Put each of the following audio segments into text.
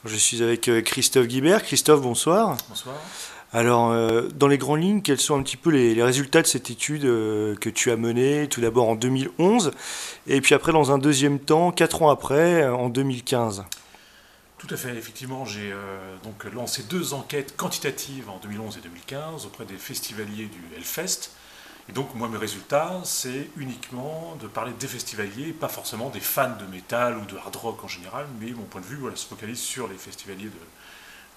Je suis avec Christophe Guibert. Christophe, bonsoir. Bonsoir. Alors, dans les grandes lignes, quels sont un petit peu les résultats de cette étude que tu as menée, tout d'abord en 2011, et puis après, dans un deuxième temps, 4 ans après, en 2015. Tout à fait, effectivement, j'ai donc lancé deux enquêtes quantitatives en 2011 et 2015 auprès des festivaliers du Hellfest. Et donc, moi, mes résultats, c'est uniquement de parler des festivaliers, pas forcément des fans de métal ou de hard rock en général, mais mon point de vue voilà, se focalise sur les festivaliers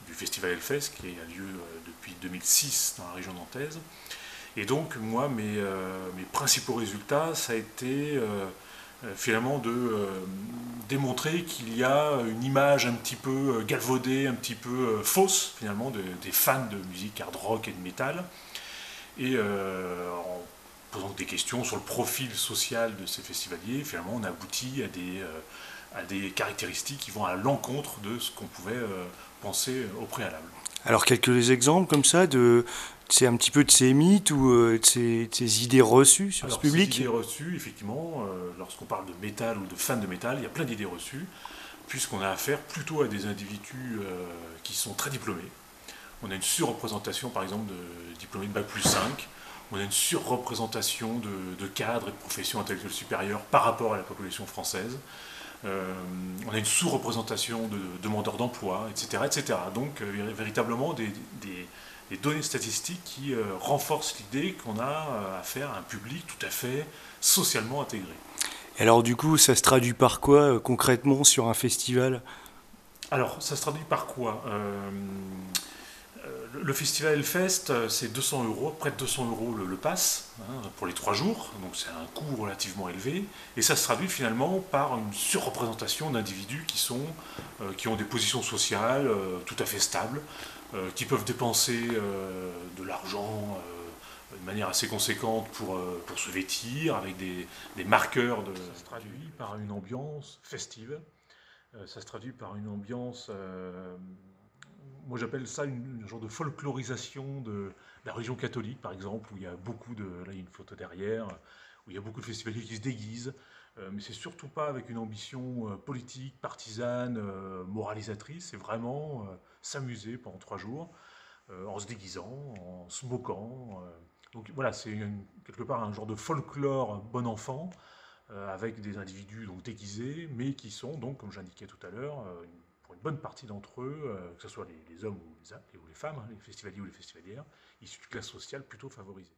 du festival Hellfest qui a lieu depuis 2006 dans la région nantaise. Et donc, moi, mes principaux résultats, ça a été finalement de démontrer qu'il y a une image un petit peu galvaudée, un petit peu fausse finalement des fans de musique hard rock et de métal, et en posant des questions sur le profil social de ces festivaliers, finalement on aboutit à des caractéristiques qui vont à l'encontre de ce qu'on pouvait penser au préalable. Alors, quelques exemples comme ça c'est un petit peu de ces mythes ou de ces idées reçues sur ce Alors, ces public. idées reçues, effectivement, lorsqu'on parle de métal ou de fans de métal, il y a plein d'idées reçues, puisqu'on a affaire plutôt à des individus qui sont très diplômés. On a une surreprésentation, par exemple, de diplômés de Bac+5. On a une surreprésentation de cadres et de professions intellectuelles supérieures par rapport à la population française. On a une sous-représentation de demandeurs d'emploi, etc., etc. Donc, véritablement, des données statistiques qui renforcent l'idée qu'on a affaire à un public tout à fait socialement intégré. Et alors, du coup, ça se traduit par quoi concrètement sur un festival? Alors, ça se traduit par quoi le festival Hellfest, c'est 200 euros, près de 200 euros le pass, hein, pour les 3 jours, donc c'est un coût relativement élevé, et ça se traduit finalement par une surreprésentation d'individus qui ont des positions sociales tout à fait stables, qui peuvent dépenser de l'argent de manière assez conséquente pour se vêtir, avec des marqueurs de... Ça se traduit par une ambiance festive, ça se traduit par une ambiance moi j'appelle ça une genre de folklorisation de la religion catholique, par exemple, où il y a beaucoup de... Là, il y a une photo derrière, où il y a beaucoup de festivaliers qui se déguisent, mais c'est surtout pas avec une ambition politique, partisane, moralisatrice, c'est vraiment s'amuser pendant 3 jours, en se déguisant, en se moquant. Donc voilà, c'est quelque part un genre de folklore bon enfant, avec des individus donc déguisés, mais qui sont donc, comme j'indiquais tout à l'heure, pour une bonne partie d'entre eux, que ce soit les hommes ou les femmes, hein, les festivaliers ou les festivalières, issus de classes sociales plutôt favorisées.